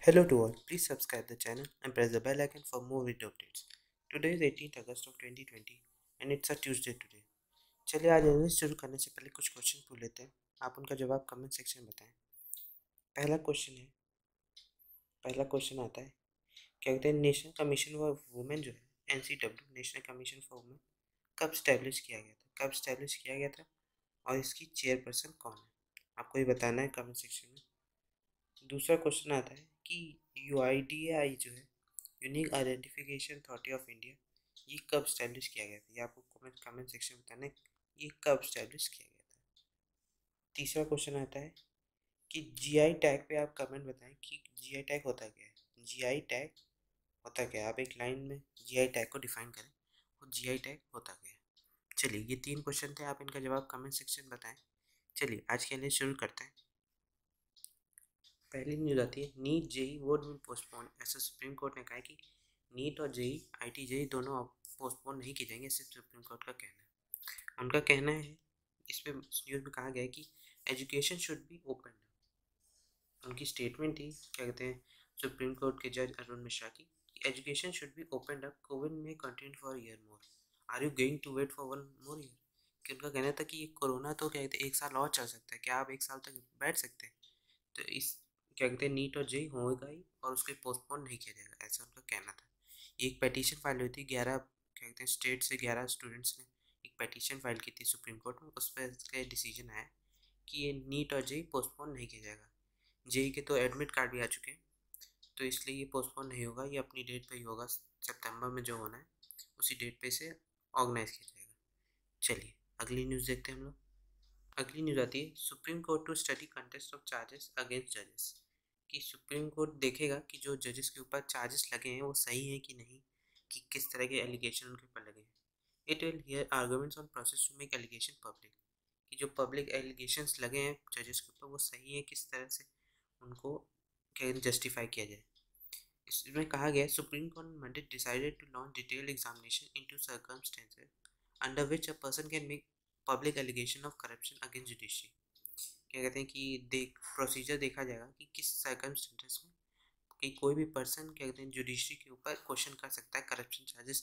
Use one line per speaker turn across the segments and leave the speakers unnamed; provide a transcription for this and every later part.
Hello to all, please subscribe the channel and press the bell icon for more video updates. Today is 18th August of 2020 and it's a Tuesday today. चलिए आज English शुरू करने से पहले कुछ question पूछ लेते हैं, आप उनका जवाब कमेंट सेक्शन में बताएं। पहला क्वेश्चन आता है, क्या कहते हैं नेशनल कमीशन फॉर वुमेन जो है NCW national commission for women कब स्टैब्लिश किया गया था और इसकी चेयरपर्सन कौन है, आपको ये बताना है कमेंट सेक्शन में। दूसरा क्वेश्चन आता है कि UIDAI जो है unique identification authority of India ये कब स्टैब्लिश किया गया था, ये आपको कमेंट सेक्शन में बताना है ये कब स्टैब्लिश किया गया था। तीसरा क्वेश्चन आता है कि GI टैग पे आप कमेंट बताएं कि GI टैग होता क्या है। GI टैग होता क्या है, आप एक लाइन में GI टैग को डिफाइन करें, वो GI टैग होता क्या है। चलिए ये 3 क्वेश्चन थे, आप इनका जवाब कमेंट सेक्शन में बताएं। चलिए आज के लिए शुरू करते हैं। पहली न्यूज़ आती है, NEET JEE vote will postpone. ऐसा सुप्रीम कोर्ट ने कहा है कि नीट और जेई IT जेई दोनों पोस्टपोन नहीं किए जाएंगे, सिर्फ सुप्रीम कोर्ट का कहना है। उनका कहना है, इसमें न्यूज़ में कहा गया है कि एजुकेशन शुड बी ओपन। उनकी स्टेटमेंट थी, क्या कहते हैं सुप्रीम कोर्ट के जज अरुण मिश्रा की, education should be open up, covid में continue for year more, are you going to wait for 1 more year. कि उनका कहना था कि ये कोरोना तो क्या कहते हैं 1 साल और चल सकता है, क्या आप 1 साल तक बैठ सकते हैं। तो इस क्या कहते हैं नीट और जेई होगा ही और उसको पोस्टपोन नहीं किया जाएगा, ऐसा उनका कहना था। एक पेटिशन फाइल हुई थी, 11 क्या कहते हैं स्टेट से 11 स्टूडेंट्स ने एक पेटिशन फाइल की थी सुप्रीम कोर्ट में, उस पर इसका डिसीजन आया कि ये नीट और जेई पोस्टपोन नहीं किया जाएगा। जेई के तो एडमिट कार्ड भी आ चुके हैं, तो इसलिए ये पोस्टपोन नहीं होगा, ये अपनी डेट पे ही होगा, सितंबर में जो होना है उसी डेट पे से ऑर्गेनाइज किया जाएगा। चलिए अगली न्यूज़ देखते हैं हम लोग। अगली न्यूज़ आती है, supreme court to study contest of charges against जजेस। कि सुप्रीम कोर्ट देखेगा कि जो जजेस के ऊपर चार्जेस लगे हैं वो सही है कि नहीं, कि किस तरह के एलिगेशन उनके ऊपर लगे हैं। It will hear arguments on process to make allegation public. कि जो पब्लिक एलिगेशंस लगे हैं जजेस के ऊपर वो सही है, किस तरह से उनको क्या जस्टिफाई किया जाए। इसमें कहा गया है, supreme court Monday decided to launch detailed examination into circumstances under which a person can make public allegation of corruption against judiciary. क्या कहते हैं कि प्रोसीजर देखा जाएगा कि किस सर्कमस्टेंसेस में कि कोई भी पर्सन क्या कहते हैं जुडिशरी के ऊपर क्वेश्चन कर सकता है, करप्शन चार्जेस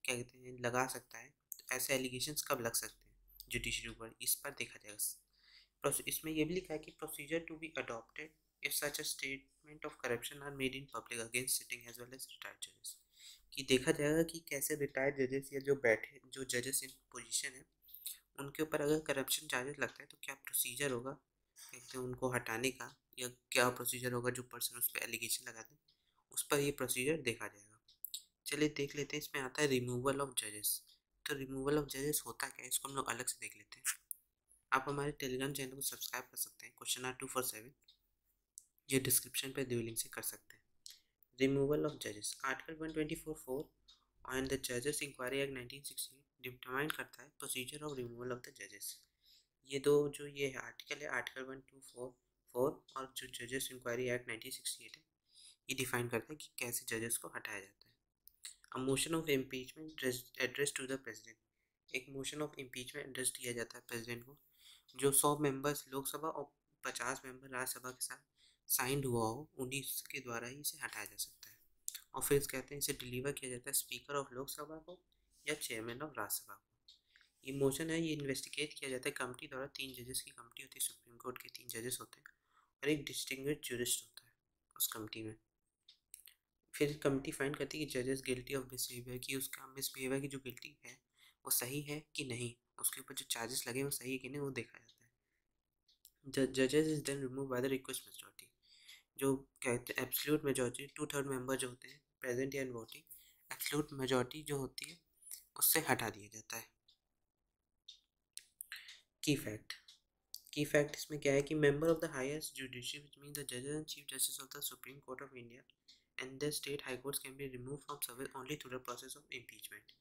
क्या कहते हैं लगा सकता है, तो ऐसे एलिगेशंस कब लग सकते हैं जुडिशरी ऊपर, इस पर देखा जाएगा। इसमें यह भी लिखा है कि procedure to be adopted if such a statement of corruption are made in public against sitting as well as retired जजेस। कि देखा जाएगा कि कैसे रिटायर्ड जजेस या जो जजेस इन पोजीशन है उनके ऊपर अगर करप्शन चार्जेस लगता है तो क्या प्रोसीजर होगा कहते हैं उनको हटाने का, या क्या प्रोसीजर होगा जो पर्सन उस पर एलिगेशन लगाते हैं उस पर ये प्रोसीजर देखा जाएगा। चलिए देख लेते हैं, इसमें आता है रिमूवल ऑफ जजेस। तो रिमूवल ऑफ जजेस होता क्या है, इसको हम लोग अलग से देख लेते हैं। आप हमारे टेलीग्राम चैनल को सब्सक्राइब कर सकते हैं, क्वेश्चन आर 247, ये डिस्क्रिप्शन पर दी लिंक से कर सकते हैं। रिमूवल ऑफ जजेस, आर्टिकल 124(4) ऑन द जजेस इंक्वायरी एक्ट 1968 डिटरमाइन करता है procedure of removal of the जजेस। ये दो जो ये है आर्टिकल है, आर्टिकल 124(4) और जो जजेस इंक्वायरी एक्ट 1968 है, ये डिफाइन करता है कि कैसे जजेस को हटाया जाता है। A motion of impeachment address to the president, एक मोशन ऑफ इम्पीचमेंट एड्रेस दिया जाता है प्रेसिडेंट को, जो 100 मेंबर्स लोकसभा और 50 मेंबर राज्यसभा के साथ साइंड हुआ हो, उन्हीं के द्वारा ही इसे हटाया जा सकता है। और फिर कहते हैं इसे डिलीवर किया जाता है स्पीकर ऑफ लोकसभा को या चेयरमैन ऑफ राज्यसभा को। ये मोशन है, ये इन्वेस्टिगेट किया जाता है कमेटी द्वारा। 3 जजेस की कमेटी होती है, सुप्रीम कोर्ट के 3 जजेस होते हैं और एक डिस्टिंग्विश्ड ज्यूरिस्ट होता है उस कमेटी में। फिर कमेटी फाइंड करती है कि जजेस गिल्टी ऑफ मिसबिहेवियर, की उसका मिसबिहेवियर की जो गिल्टी है वो सही है कि नहीं, उसके ऊपर जो चार्जेस लगे वो सही है कि नहीं, वो देखा जाता है। जजेस is then remove by the request majority, जो कहते हैं एब्सोल्यूट मेजॉरिटी 2/3 मेंबर जो होते हैं प्रेजेंट या वोटिंग, एब्सोल्यूट मेजॉरिटी जो होती है उससे हटा दिया जाता है। की फैक्ट इसमें क्या है कि member of the highest judiciary which mean the जजेस and chief justice of the supreme Court of India and the state high courts can be remove from service only through the process of impeachment.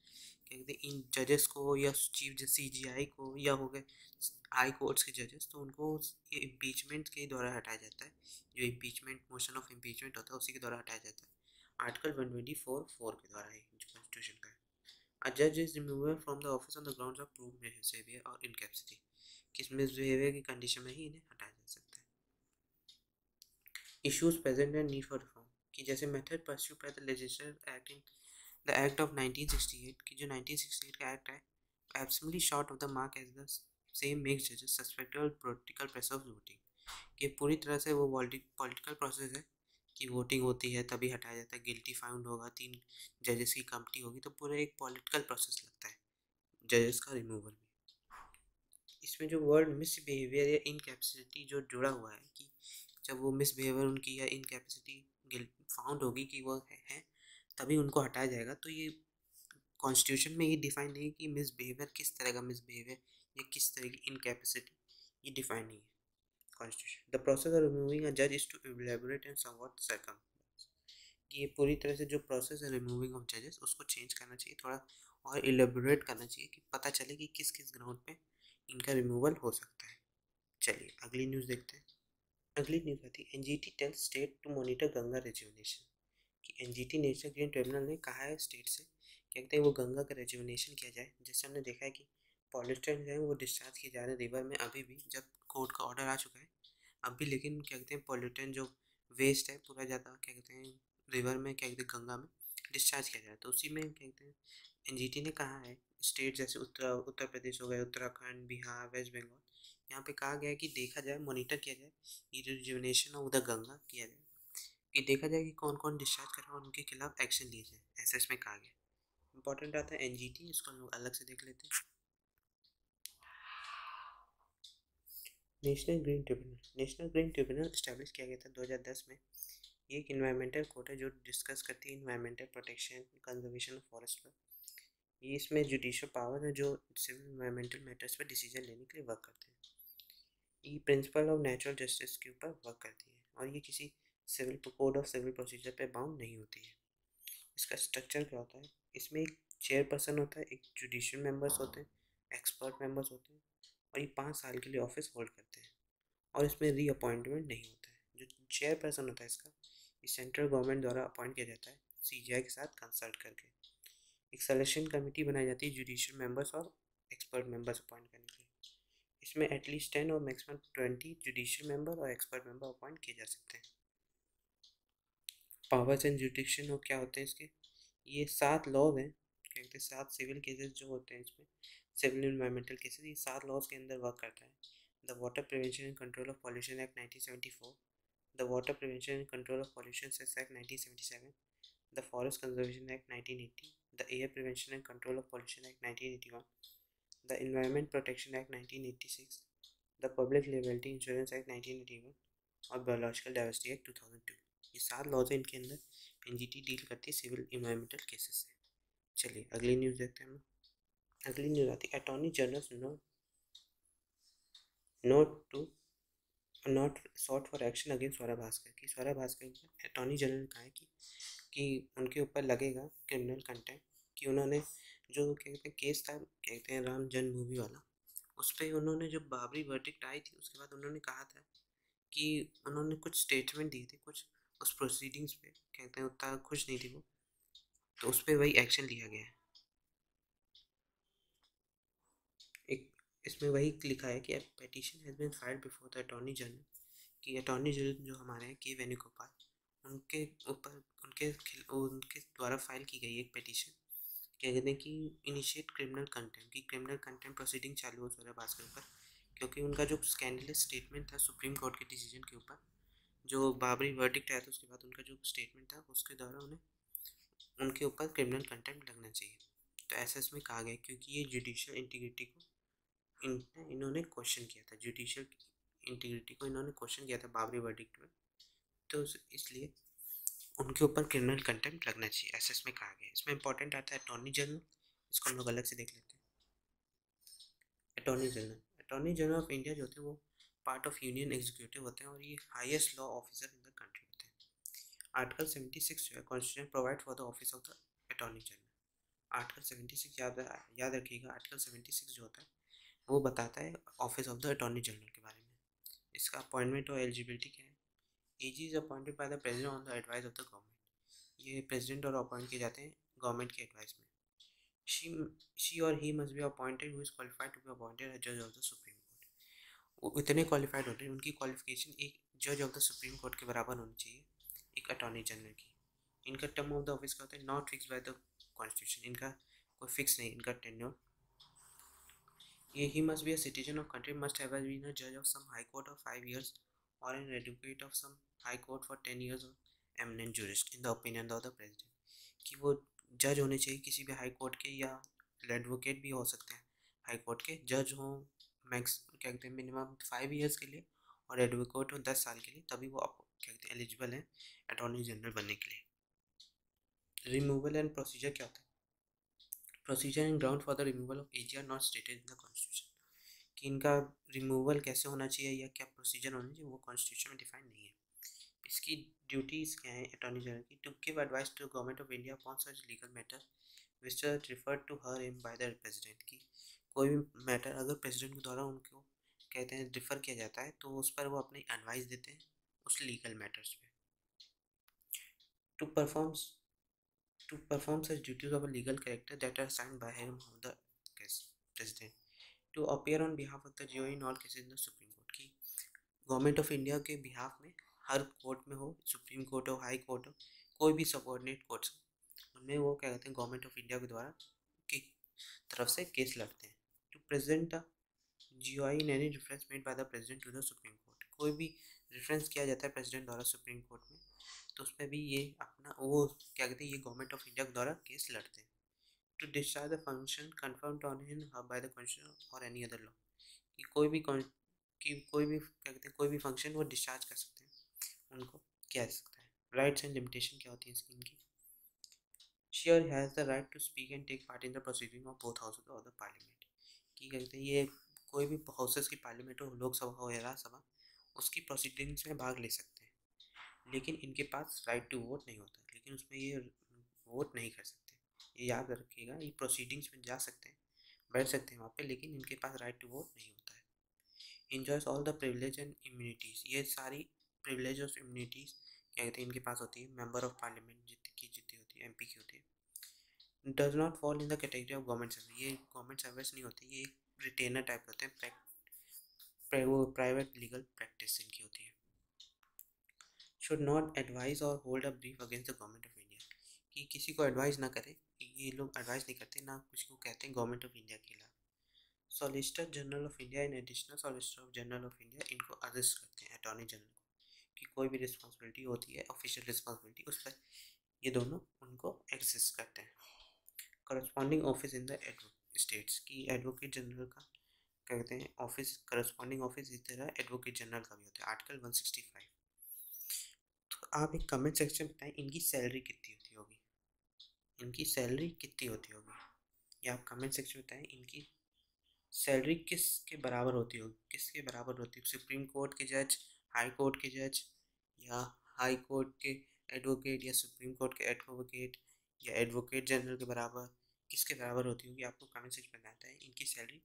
कहते हैं इन जजेस को या chief CGI को या हो गए हाई कोर्ट्स के जजेस, तो उनको ये इम्पीचमेंट के द्वारा हटाया जाता है, जो इम्पीचमेंट मोशन ऑफ इम्पीचमेंट होता है उसी के द्वारा हटाया जाता है। आर्टिकल 124(4) के द्वारा है जो कॉन्स्टिट्यूशन का है। A judge is removed from the office on the grounds of proved misbehavior or incapacity, किस मिसबिहेवियर की कंडीशन में ही इन्हें हटाया जा सकता है। Issues present and need for reform, कि जैसे method pursue by the legislature act in the act of 1968 की जो 1968 का एक्ट है absolutely short of the mark as the same makes जजेस suspected of political pressure of voting कि पूरी तरह से वो पॉलिटिकल प्रोसेस है कि वोटिंग होती है तभी हटाया जाता है, गिल्टी फाउंड होगा, 3 जजेस की कमिटी होगी, तो पूरा एक पॉलिटिकल प्रोसेस लगता है जजेस का रिमूवल में। इसमें जो वर्ड मिसबिहेवियर या इनकैपेसिटी जो जुड़ा हुआ है कि जब वो मिसबिहेवियर उनकी या इनकैपेसिटी फाउंड होगी कि वो है तभी उनको हटाया जाएगा। तो ये कॉन्स्टिट्यूशन में ये डिफाइन नहीं है कि मिसबिहेवियर किस तरह का मिसबिहेवियर या किस तरह की इनकैपेसिटी, ये डिफाइन नहीं है constitution. The process of removing a जज is too elaborate and somewhat circum, ये पूरी तरह से जो प्रोसेस है रिमूविंग ऑफ जजेस उसको चेंज करना चाहिए, थोड़ा और इलेबोरेट करना चाहिए कि पता चले कि किस किस ग्राउंड पे इनका रिमूवल हो सकता है। चलिए अगली न्यूज़ देखते हैं। अगली न्यूज़ आती है NGT tells state to monitor Ganga rejuvenation कि एनजीटी नेशनल ग्रीन ट्रिब्यूनल ने कहा है स्टेट से कहते हैं वो गंगा का रिजुविनेशन किया जाए। जैसे हमने देखा है कि पॉल्यूशन जो है वो डिस्चार्ज किए जा रहे हैं रिवर में अभी भी, जब कोर्ट का ऑर्डर आ चुका है अभी, लेकिन क्या कहते हैं पॉल्यूटेंट जो वेस्ट है पूरा ज़्यादा क्या कहते हैं रिवर में क्या कहते हैं गंगा में डिस्चार्ज किया जाए। तो उसी में क्या कहते हैं एनजीटी ने कहा है स्टेट जैसे उत्तर प्रदेश हो गए, उत्तराखंड, बिहार, वेस्ट बंगाल, यहाँ पे कहा गया है कि देखा जाए, मॉनिटर किया जाए, ये रिजुविनेशन ऑफ द गंगा किया जाए, कि देखा जाए कि कौन कौन डिस्चार्ज कर रहा है और उनके खिलाफ एक्शन लिए जाए, ऐसा इसमें कहा गया। इंपॉर्टेंट आता है एनजीटी, इसको हम लोग अलग से देख लेते हैं। नेशनल ग्रीन ट्रिब्यूनल इस्टेब्लिश किया गया था 2010 में। ये एक इन्वायरमेंटल कोर्ट है जो डिस्कस करती है environmental protection, conservation of forest पर। ये इसमें जुडिशियल पावर है जो सिविल इन्वायरमेंटल मैटर्स पर डिसीजन लेने के लिए वर्क करते हैं। ये प्रिंसिपल ऑफ नेचुरल जस्टिस के ऊपर वर्क करती है और ये किसी civil code of civil procedure पे बाउंड नहीं होती है। इसका स्ट्रक्चर क्या होता है, इसमें एक चेयरपर्सन होता है, एक जुडिशियल मेंबर्स होते हैं, एक्सपर्ट मेंबर्स होते हैं और ये 5 साल के लिए ऑफिस होल्ड करते हैं और इसमें रीअपॉइंटमेंट नहीं होता है। जो चेयरपर्सन होता है इसका, ये सेंट्रल गवर्नमेंट द्वारा अपॉइंट किया जाता है सीजीआई के साथ कंसल्ट करके। एक सिलेक्शन कमेटी बनाई जाती है जुडिशियल मेंबर्स और एक्सपर्ट मेंबर्स अपॉइंट करने के लिए। इसमें एटलीस्ट 10 और मैक्सिमम 20 जुडिशियल मेंबर और एक्सपर्ट मेंबर अपॉइंट किए जा सकते हैं। पावर्स एंड जुडिक्शन और क्या होते हैं इसके, ये 7 लॉज हैं, क्या कहते हैं 7 सिविल केसेस जो होते हैं इसमें, सिविल इन्वायरमेंटल केसेस, ये 7 लॉज के अंदर वर्क करता है। The water prevention and control of pollution act 1974, the Water Prevention and Control of Pollution Act 1977, the Forest Conservation Act 1980, the Air Prevention and Control of Pollution Act 1981, the Environment Protection Act 1986, the Public Liability Insurance Act 1981 और Biological Diversity Act 2002। ये 7 laws हैं, इनके अंदर NGT deal करती है civil environmental cases से। चलिए अगली न्यूज़ देखते हैं हम। अगली न्यूज़ आती है attorney general not sought for action against Swara Bhaskar की। स्वरा भास्कर के अटॉर्नी जनरल ने कहा है कि उनके ऊपर लगेगा क्रिमिनल कंटेम्प्ट कि उन्होंने जो कहते हैं केस था कहते हैं राम जन्मभूमि वाला, उस पर उन्होंने जब बाबरी वर्डिक्ट आई थी उसके बाद उन्होंने कहा था कि उन्होंने कुछ स्टेटमेंट दिए थे, कुछ उस प्रोसीडिंग्स पे कहते हैं उतना खुश नहीं थी वो, तो उस पर वही एक्शन लिया गया है। एक इसमें वही लिखा है कि petition has been filed before the attorney general, कि अटॉर्नी जनरल जो हमारे हैं के वेणुगोपाल, उनके ऊपर उनके द्वारा फाइल की गई एक पेटिशन, क्या कहते हैं कि इनिशिएट क्रिमिनल कंटेम्प्ट, की क्रिमिनल कंटेम्प्ट प्रोसीडिंग चालू हो स्वरा भास्कर पर, क्योंकि उनका जो स्कैंडलस स्टेटमेंट था सुप्रीम कोर्ट के डिसीजन के ऊपर, जो बाबरी वर्डिक्ट आया था उसके बाद उनका जो स्टेटमेंट था उसके द्वारा उन्हें उनके ऊपर क्रिमिनल कंटेम्प्ट लगना चाहिए। तो ऐसा इसमें कहा गया क्योंकि ये जुडिशियल इंटीग्रिटी को इन्होंने क्वेश्चन किया था, जुडिशियल इंटीग्रिटी को इन्होंने क्वेश्चन किया था बाबरी वर्डिक्ट में, तो इसलिए उनके ऊपर क्रिमिनल कंटेम्प्ट लगना चाहिए, ऐसा इसमें कहा गया है। इसमें इंपॉर्टेंट आता है अटॉर्नी जनरल, इसको हम लोग अलग से देख लेते हैं। अटॉर्नी जनरल ऑफ इंडिया जो होते हैं वो पार्ट ऑफ यूनियन एग्जीक्यूटिव होते हैं और ये highest law officer in the country होते हैं। आर्टिकल 76 जो है constitution provide for the office of the attorney general. Article 76 याद रखिएगा, आर्टिकल 76 जो होता है वो बताता है office of the attorney general के बारे में। इसका अपॉइंटमेंट और एलिजिबिलिटी क्या है, AG is appointed by the president on the advice of the government, ये प्रेसिडेंट और अपॉइंट किए जाते हैं गवर्नमेंट के एडवाइस में। शी और he must be appointed who is qualified to be appointed as जज ऑफ द सुप्रीम कोर्ट। वो इतने क्वालिफाइड होते हैं, उनकी क्वालिफिकेशन एक जज ऑफ द सुप्रीम कोर्ट के बराबर होनी चाहिए एक अटॉर्नी जनरल की। इनका टर्म ऑफ द ऑफिस का होता है not fix by the constitution, इनका कोई फिक्स नहीं इनका टेन्योर। ये ही must be a citizen of country, must have been a judge of some high court of 5 years or an advocate of some high court for 10 years or eminent jurist in the opinion of the president। कि वो जज होने चाहिए किसी भी high court के, या advocate भी हो सकते हैं हाई कोर्ट के, जज हों मैक्स क्या कहते हैं मिनिमम 5 years के लिए, और एडवोकेट हो 10 साल के लिए, तभी वो क्या कहते हैं एलिजिबल है अटॉर्नी जनरल बनने के लिए। रिमूवल एंड प्रोसीजर क्या होता है? Procedure and ground for the removal of AG are not stated in the constitution. कि इनका रिमूवल कैसे होना चाहिए या क्या प्रोसीजर होना चाहिए वो कॉन्स्टिट्यूशन में डिफाइन नहीं है। इसकी ड्यूटीज़ क्या है अटॉर्नी जनरल की? To give advice to government of India upon such legal matter which are referred to him by the president. की कोई भी मैटर अगर प्रेसिडेंट के द्वारा उनको कहते हैं रिफ़र किया जाता है तो उस पर वो अपनी एडवाइस देते हैं उस लीगल मैटर्स पे। To perform such duties of a legal character that are assigned by him of the president to appear on behalf of the GOA in all cases in the Supreme Court। की government of India के behalf में हर court में हो, supreme court हो, high court हो, कोई भी subordinate courts हो, उनमें वो क्या कहते हैं गवर्नमेंट ऑफ इंडिया के द्वारा की तरफ से केस लड़ते हैं। To present the GOI in any reference made by the president to the supreme court. कोई भी रेफरेंस किया जाता है प्रेसिडेंट द्वारा सुप्रीम कोर्ट में तो उसमें भी ये अपना वो क्या कहते हैं ये गवर्नमेंट ऑफ इंडिया के द्वारा केस लड़ते हैं। To discharge the function confirmed on him by the constitution और एनी अदर लॉ। कि कोई भी क्या कहते हैं कोई भी फंक्शन वो डिस्चार्ज कर सकते हैं, उनको किया जा सकता है। राइट्स एंड लिमिटेशन क्या होती है इसकी इनकी? Sure has the right to speak and take part in the proceeding of both houses of the parliament. कि कहते हैं ये कोई भी हाउसेस की पार्लियामेंट हो, लोकसभा हो या राज्यसभा, उसकी प्रोसीडिंग्स में भाग ले सकते हैं, लेकिन इनके पास राइट टू वोट नहीं होता, लेकिन उसमें ये वोट नहीं कर सकते। ये याद रखिएगा, ये प्रोसीडिंग्स में जा सकते हैं, बैठ सकते हैं वहाँ पे, लेकिन इनके पास राइट टू वोट नहीं होता है। Enjoys all the privilege and immunities. ये सारी प्रिविलेज और इम्यूनिटीज़ क्या कहते हैं इनके पास होती है। मेंबर ऑफ पार्लियामेंट जितनी होती है MP की होती है। Does not fall in the category of government service. ये गवर्नमेंट सर्विस नहीं होती, ये एक रिटेनर टाइप होते हैं, प्राइवेट लीगल प्रैक्टिस इनकी होती है। शुड नॉट एडवाइज और hold a brief against the government of India. कि किसी को एडवाइस ना करे, ये लोग एडवाइस नहीं करते ना कुछ को कहते हैं गवर्नमेंट ऑफ इंडिया के खिलाफ। Solicitor general of India and additional solicitor general of India इनको अरेस्ट करते हैं अटॉर्नी जनरल को। कि कोई भी रिस्पॉन्सिबिलिटी होती है ऑफिशियल रिस्पॉन्सिबिलिटी, उस पर ये दोनों उनको एग्जिस्ट करते हैं। Corresponding office in the states. की एडवोकेट जनरल का कहते हैं ऑफिस, करस्पॉन्डिंग ऑफिस इस तरह एडवोकेट जनरल का भी होता है, आर्टिकल 165। तो आप एक कमेंट सेक्शन में बताएं इनकी सैलरी कितनी होती होगी, इनकी सैलरी कितनी होती होगी, या आप कमेंट सेक्शन में बताएं इनकी सैलरी किसके बराबर होती होगी, किसके बराबर होती है? सुप्रीम कोर्ट के जज, हाई कोर्ट के जज, या हाई कोर्ट के एडवोकेट, या सुप्रीम कोर्ट के एडवोकेट, या एडवोकेट जनरल के बराबर, किसके बराबर होती होगी? आपको कमेंट सेक्शन में बताता है इनकी सैलरी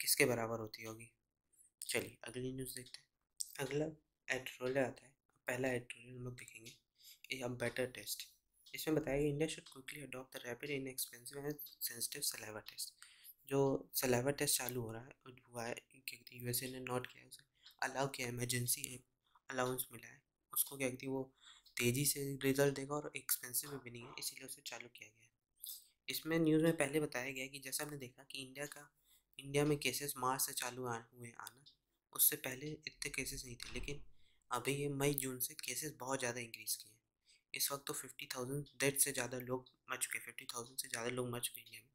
किसके बराबर होती होगी। चलिए अगली न्यूज़ देखते हैं। अगला एडिटोरियल आता है, पहला एडिटोरियल हम लोग देखेंगे, ये अब बेटर टेस्ट। इसमें बताया गया India should quickly adopt the rapid inexpensive and sensitive saliva test. जो सलाइवा टेस्ट चालू हो रहा है हुआ है, क्या कहती है USA ने नोट किया है, उसे अलाउ किया, इमरजेंसी अलाउंस मिला है उसको, क्या कहती है वो तेज़ी से रिजल्ट देगा और एक्सपेंसिव भी नहीं है, इसीलिए उसे चालू किया गया है। इसमें न्यूज़ में पहले बताया गया कि जैसा हमने देखा कि इंडिया में केसेस मार्च से चालू हुए आना, उससे पहले इतने केसेस नहीं थे, लेकिन अभी ये मई जून से केसेस बहुत ज़्यादा इंक्रीज़ किए हैं। इस वक्त तो 50,000 डेथ से ज़्यादा लोग मर चुके, 50,000 से ज़्यादा लोग मर चुके इंडिया में।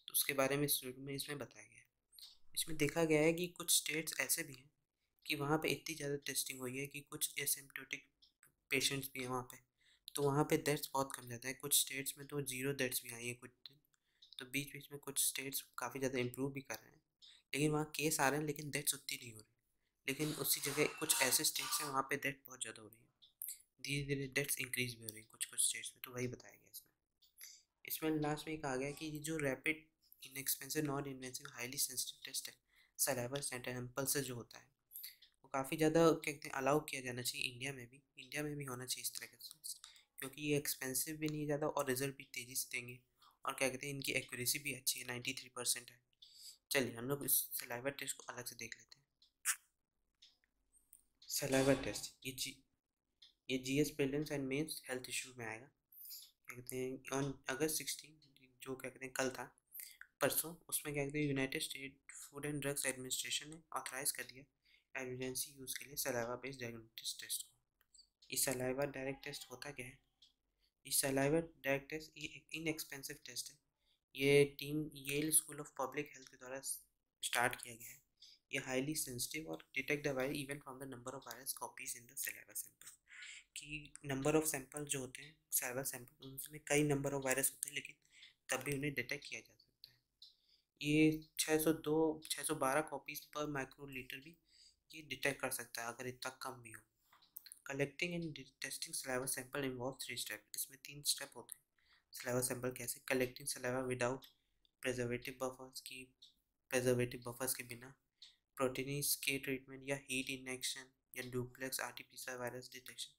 तो उसके बारे में इसमें बताया गया है। इसमें देखा गया है कि कुछ स्टेट्स ऐसे भी हैं कि वहाँ पे इतनी ज़्यादा टेस्टिंग हुई है कि कुछ एसिम्प्टोटिक पेशेंट्स भी हैं वहाँ पे, तो वहाँ पे डेथ्स बहुत कम जाता है। कुछ स्टेट्स में तो 0 डेथ्स भी आई हैं कुछ दिन, तो बीच बीच में कुछ स्टेट्स काफ़ी ज़्यादा इम्प्रूव भी कर रहे हैं, लेकिन वहाँ केस आ रहे हैं लेकिन डेथ्स उतनी नहीं हो रही। लेकिन उसी जगह कुछ ऐसे स्टेट्स हैं वहाँ पे डेथ बहुत ज़्यादा हो रही है, धीरे धीरे डेथ्स इंक्रीज भी हो रही है कुछ कुछ स्टेट्स में, तो वही बताया गया इसमें लास्ट में कहा गया कि ये जो rapid inexpensive non invasive highly sensitive test है सलाइवा सैंपल से जो होता है, वो काफ़ी ज़्यादा क्या कहते हैं अलाउ किया जाना चाहिए इंडिया में भी होना चाहिए इस तरह का टेस्ट, क्योंकि ये एक्सपेंसिव भी नहीं ज़्यादा और रिजल्ट भी तेज़ी से देंगे, और क्या कहते हैं इनकी एक्यूरेसी भी अच्छी है, 93% है। चलिए हम लोग इस सलाइवा टेस्ट को अलग से देख लेते हैं। सलाइवा टेस्ट ये GS prelims and mains health issue में आएगा। क्या कहते हैं ऑन August 16, जो क्या कहते हैं कल था, परसों, उसमें क्या कहते हैं United state food and drugs administration ने ऑथराइज कर दिया एमरजेंसी यूज़ के लिए सलाइवा बेस्ड डायग्नोस्टिक टेस्ट को। ये सलाइवा डायरेक्ट टेस्ट होता क्या है? ये सलाइवा डायरेक्ट टेस्ट ये एक इनएक्सपेंसिव टेस्ट है। ये team Yale school of public health के द्वारा स्टार्ट किया गया है। ये हाईली सेंसिटिव और detect the virus even from the number of virus copies in the saliva sample. कि नंबर ऑफ सैंपल जो होते हैं सलाइवा सैंपल, उनमें कई नंबर ऑफ वायरस होते हैं, लेकिन तब भी उन्हें डिटेक्ट किया जा सकता है। ये 612 कॉपीज पर माइक्रोलीटर भी ये डिटेक्ट कर सकता है अगर इतना कम भी हो। Collecting and testing saliva sample involve 3 step. इसमें 3 स्टेप होते हैं। सलाइवा सैंपल कैसे? Collecting saliva without preservative buffers की प्रेजर्वेटिव बफर्स के बिना, प्रोटीनीज के ट्रीटमेंट या हीट इनेक्शन या डुप्लेक्स आरटीपीसीआर वायरस डिटेक्शन।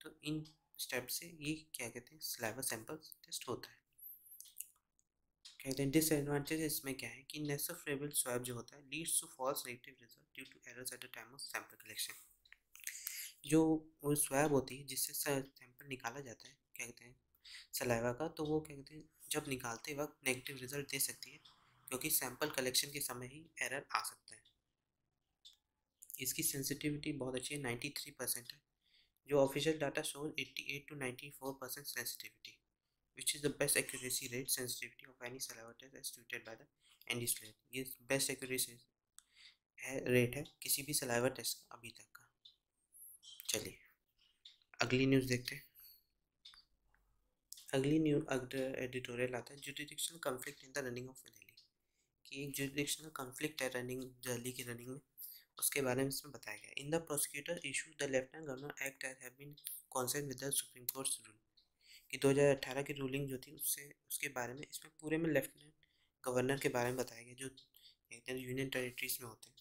तो इन स्टेप से ये क्या कहते हैं सलाइवा सैंपल टेस्ट होता है। कहते हैं डिसएडवांटेज इसमें क्या है कि नेसोफेरेबल स्वैब जो होता है leads to false negative result due to errors at the time of sample collection. जो वो स्वैब होती है जिससे सैंपल निकाला जाता है क्या कहते हैं सलाइवा का, तो वो क्या कहते हैं जब निकालते वक्त नेगेटिव रिजल्ट दे सकती है, क्योंकि सैंपल कलेक्शन के समय ही एरर आ सकता है। इसकी सेंसिटिविटी बहुत अच्छी है, 93% है। जो official data shows 88 to 94% sensitivity, which is the best accuracy rate sensitivity of any saliva test as tweeted by the Andy Slade। ये बेस्ट एक्यूरेसी है रेट है किसी भी सलाइवा टेस्ट का अभी तक का। चलिए अगली न्यूज़ देखते हैं। अगली न्यूज़ अगर एडिटोरियल आता है judicial conflict in the running of Delhi, कि एक जुडिशनल कॉन्फ्लिक्ट है रनिंग दिल्ली की रनिंग में, उसके बारे में इसमें बताया गया। In the prosecutor issue the lieutenant governor act have been consent with the supreme court rule, कि 2018 की रूलिंग जो थी उससे उसके बारे में इसमें पूरे में लेफ्टिनेंट गवर्नर के बारे में बताया गया जो एकदम यूनियन टेरिटरीज में होते हैं।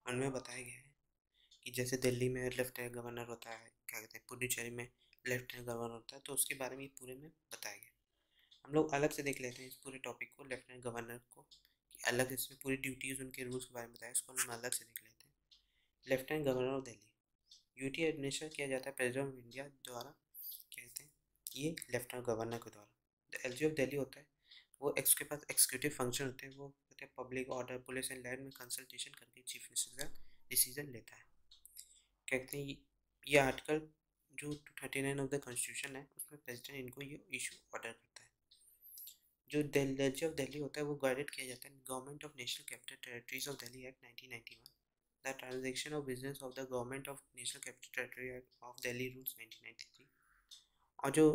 उनमें बताया गया है कि जैसे दिल्ली में लेफ्टिनेंट गवर्नर होता है, क्या कहते हैं पुडुचेरी में लेफ्टिनेंट गवर्नर होता है, तो उसके बारे में पूरे में बताया गया। हम लोग अलग से देख लेते हैं इस पूरे टॉपिक को, लेफ्टिनेंट गवर्नर को कि अलग इसमें पूरी ड्यूटीज़ उनके रूल्स के बारे में बताया, इसको हम अलग से देख लेते हैं। Lieutenant governor of Delhi UT administer किया जाता है प्रेसिडेंट ऑफ इंडिया द्वारा, कहते हैं ये लेफ्टिनेंट गवर्नर के द्वारा। द एलजी ऑफ दिल्ली होता है वो उसके पास एक्सिक्यूटिव फंक्शन होते हैं, वो कहते हैं public order police and land में कंसल्टेशन करके चीफ मिनिस्टर का डिसीजन लेता है। कहते हैं ये आर्टिकल जो 239 ऑफ द कॉन्स्टिट्यूशन है उसमें प्रेसिडेंट इनको ये इशू ऑर्डर करता है। जो एलजी ऑफ दिल्ली होता है वो गाइडेड किया जाता है government of national capital territories of Delhi act 1991, the transaction of business of the government of national capital territory act of Delhi rules 1993। और जो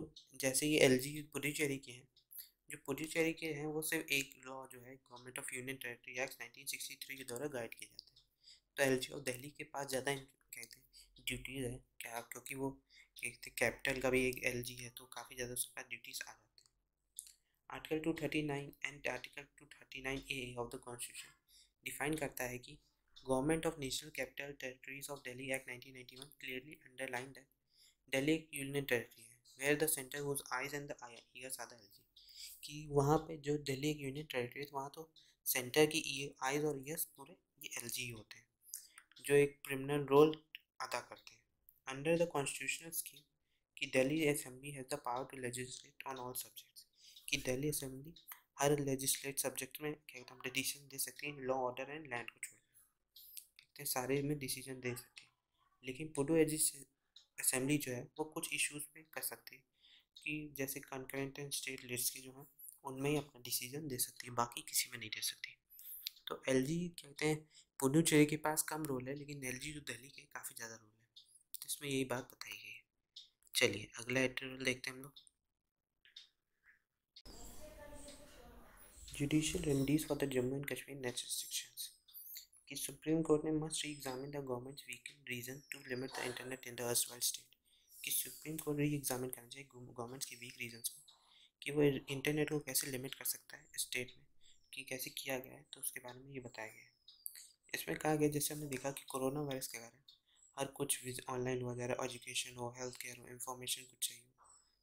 जैसे ये एलजी पुडुचेरी के हैं, जो पुडुचेरी के हैं वो सिर्फ एक लॉ जो है government of union territory act 1963 के द्वारा गाइड किए जाते हैं। तो एलजी ऑफ दिल्ली के पास ज़्यादा कहते हैं ड्यूटीज़ है क्या, क्योंकि वो कहते हैं कैपिटल का भी एक एलजी है, तो काफ़ी ज़्यादा उसके पास ड्यूटीज़ आ जाती हैं। Article 239 and article 239A of the constitution define करता है कि government of national capital territories of Delhi act 1991 clearly underline that Delhi एक यूनियन टेरिटरी है where the centre whose eyes and the ears are the LG, कि वहाँ पे जो दिल्ली एक यूनियन टेरिटरी है तो वहाँ तो सेंटर की आइज और ईयर्स पूरे ये एलजी होते हैं जो एक प्रिमिनल रोल अदा करते हैं। अंडर द कॉन्स्टिट्यूशनल स्कीम कि Delhi assembly has the power to legislate on all subjects, कि दिल्ली असेंबली हर लेजिस्लेट सब्जेक्ट में क्या कहते हैं डिसीजन दे सकती है लॉ ऑर्डर एंड लैंड को छोड़ कहते हैं सारे में डिसीजन दे सकती है। लेकिन पुडु असेंबली जो है वो कुछ इश्यूज़ में कर सकती है कि जैसे कंकरेंट एंड स्टेट लिस्ट के जो हैं उनमें ही अपना डिसीजन दे सकती है, बाकी किसी में नहीं दे सकती। तो एलजी कहते हैं पुडुचेरी के पास कम रोल है, लेकिन एलजी जो दिल्ली के काफ़ी ज़्यादा रोल है, तो इसमें यही बात बताई गई है। चलिए अगला एडिटोरियल देखते हैं हम लोग। Judicial remedies for the Jammu and Kashmir net restrictions, कि सुप्रीम कोर्ट ने must re examine the government's weakened reason to limit the internet in the erstwhile state, कि सुप्रीम कोर्ट री एग्जामिन करना चाहिए गवर्नमेंट्स की वीक रीजंस को कि वो internet को कैसे लिमिट कर सकता है स्टेट में, कि कैसे किया गया है, तो उसके बारे में ये बताया गया है। इसमें कहा गया जैसे हमने देखा कि कोरोना वायरस के कारण हर कुछ ऑनलाइन वगैरह एजुकेशन हो हेल्थ केयर हो इन्फॉर्मेशन कुछ चाहिए हो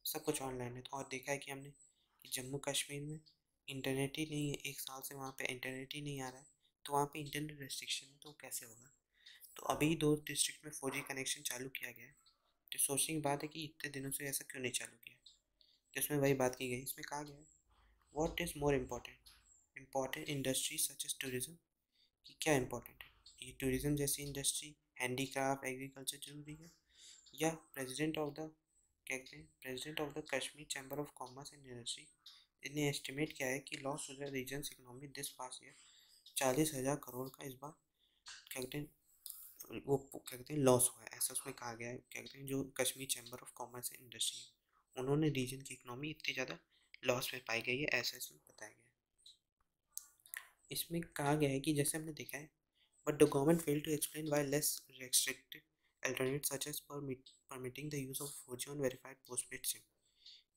सब कुछ ऑनलाइन है। तो और देखा है कि हमने कि जम्मू कश्मीर में इंटरनेट ही नहीं है, 1 साल से वहाँ पे इंटरनेट ही नहीं आ रहा है, तो वहाँ पे इंटरनेट रेस्ट्रिक्शन है तो कैसे होगा। तो अभी 2 डिस्ट्रिक्ट में 4G कनेक्शन चालू किया गया है, तो सोचने की बात है कि इतने दिनों से ऐसा क्यों नहीं चालू किया। जिसमें वही बात की गई। इसमें कहा गया है what is more important industry such as tourism, कि क्या इम्पोर्टेंट है, ये टूरिज्म जैसी इंडस्ट्री, हैंडीक्राफ्ट, एग्रीकल्चर जरूरी है, या प्रेसिडेंट ऑफ द क्या कहते हैं president of the Kashmir chamber of commerce and industry, इन्हें एस्टिमेट किया है कि loss to the region's economy this past year 40,000 crore का इस बार क्या कहते हैं वो क्या कहते हैं लॉस हुआ है, ऐसा उसमें कहा गया है। क्या कहते हैं जो Kashmir chamber of commerce and industry है उन्होंने रीजन की इकोनॉमी इतनी ज़्यादा लॉस में पाई गई है, ऐसा इसमें बताया गया है। इसमें कहा गया है कि जैसे हमने देखा है but the government fail to explain why less restricted alternate such as permitting the use of 4G on verified postpaid SIM,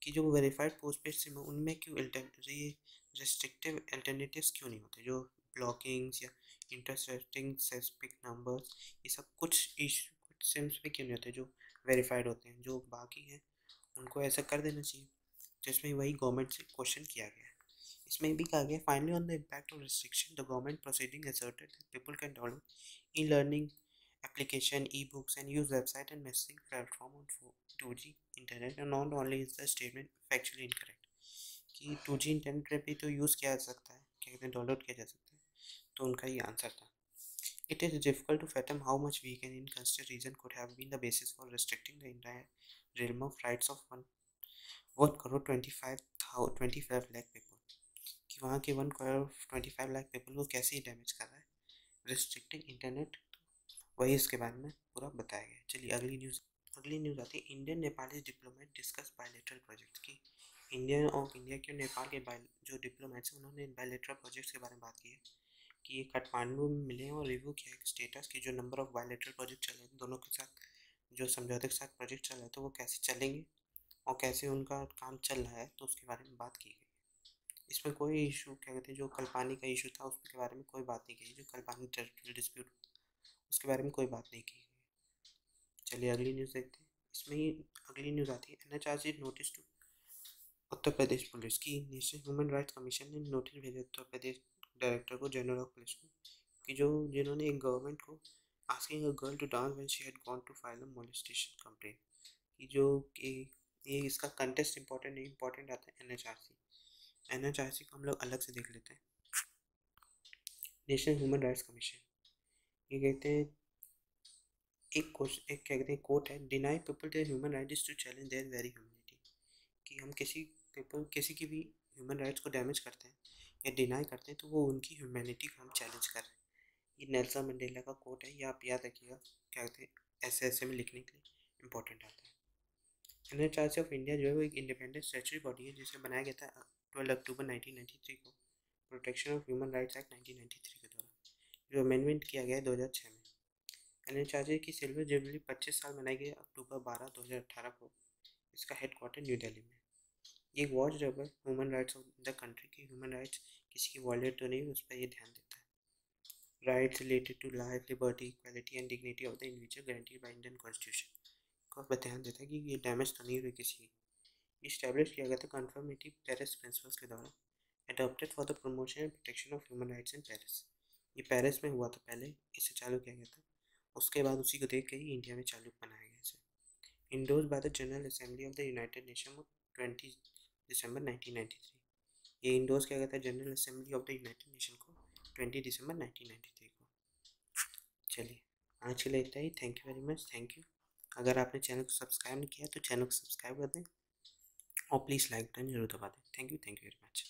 कि जो वेरीफाइड पोस्टपेड सिम है उनमें क्यों ये रेस्ट्रिक्टिव अल्टरनेटिव्स क्यों नहीं होते, जो ब्लॉकिंग्स या इंटरसेप्टिंग स्पेसिफिक नंबर्स, ये सब कुछ इशू कुछ सिम्स में क्यों नहीं होते जो वेरीफाइड होते हैं, जो बाकी हैं उनको ऐसा कर देना चाहिए। जिसमें वही गवर्नमेंट से क्वेश्चन किया गया है। इसमें भी कहा गया finally on the impact of restriction the government proceeding asserted that people can download e-learning application, e-books and use website and messaging platform on 2G internet and not only is the statement factually incorrect, कि 2G internet पे भी तो use किया जा सकता है, क्या कहते हैं डाउनलोड किया जा सकता है, तो उनका ये आंसर था। It is difficult to fathom how much weak and inconsistent reason could have been the basis for restricting the entire realm of rights of 1 crore 25 lakh people, कि वहाँ के 1 crore 25 lakh पीपल को कैसे ही damage कर रहा है restricting internet, वही इसके बारे में पूरा बताया गया। चलिए अगली न्यूज़ आती है Indian Nepali diplomat discuss bilateral project, की इंडिया के नेपाल के जो डिप्लोमेट्स हैं उन्होंने बायलेटरल प्रोजेक्ट्स के बारे में बात की है, कि ये काठमांडू में मिले हैं और रिव्यू किया है स्टेटस की जो नंबर ऑफ बायलेटरल प्रोजेक्ट चल रहे हैं दोनों के साथ, जो समझौते के साथ प्रोजेक्ट चल रहा है तो वो कैसे चलेंगे और कैसे उनका काम चल रहा है, तो उसके बारे में बात की गई। इसमें कोई इशू क्या कहते हैं जो कलपानी का इशू था उसके बारे में कोई बात नहीं की, जो कलपानी टेरिटोरियल डिस्प्यूट उसके बारे में कोई बात नहीं की गई। चलिए अगली न्यूज़ देखते हैं। इसमें ही अगली न्यूज़ आती है NHRC notice to Uttar Pradesh police, की नेशनल ह्यूमन राइट्स कमीशन ने नोटिस भेजा उत्तर प्रदेश डायरेक्टर को, जनरल ऑफ पुलिस को, कि जिन्होंने एक गवर्नमेंट को asking a girl to dance when she had gone to file a molestation complaint, कि ये इसका कंटेस्ट इंपॉर्टेंट नहीं, इंपॉर्टेंट आता है NHRC को हम लोग अलग से देख लेते हैं। नेशनल ह्यूमन राइट्स कमीशन, ये कहते हैं एक क्या कहते हैं कोट है, deny people their human rights to challenge their very humanity, कि हम किसी की भी ह्यूमन राइट्स को डैमेज करते हैं या डिनाई करते हैं तो वो उनकी ह्यूमैनिटी को हम चैलेंज कर रहे हैं। ये नेल्सन मंडेला का कोट है, ये आप याद रखिएगा, क्या कहते हैं ऐसे में लिखने के लिए इंपॉर्टेंट आता है। NHRC ऑफ इंडिया जो है वो एक इंडिपेंडेंट स्टैट्यूटरी बॉडी है जिसे बनाया गया था 12 अक्टूबर 1993 को protection of human rights act 1993 के द्वारा, जो अमेंडमेंट किया गया है 2006 में। NHRC की सिल्वर जुबली 25 साल मनाई गई अक्टूबर 12 2018 को, इसका हेडक्वार्टर न्यू दिल्ली में। ये एक watch rubber human rights of the country की ह्यूमन राइट्स किसी की वॉलेट तो नहीं, उस पर ये ध्यान देता है। Rights related to life, liberty, equality and dignity of the individual guaranteed by Indian constitution को ध्यान देता है कि ये डैमेज तो नहीं हुई किसी की। इस्टेब्लिश किया गया था कन्फर्मेटिव पेरिस प्रिंसिपल्स के द्वारा, adopted for the promotion and protection of human rights in Paris. ये पेरिस में हुआ था पहले, इसे चालू किया गया था, उसके बाद उसी को देख के ही इंडिया में चालू बनाया गया इसे। Endorse by the general assembly of the united nation 20 December 1993, ये इंडोर्स किया गया था general assembly of the united nation को 20 दिसंबर 1993 को। चलिए आज के लिए इतना ही, thank you very much, thank you. अगर आपने चैनल को सब्सक्राइब नहीं किया तो चैनल को सब्सक्राइब कर दें और प्लीज़ लाइक बटन जरूर दबा दें। Thank you very much.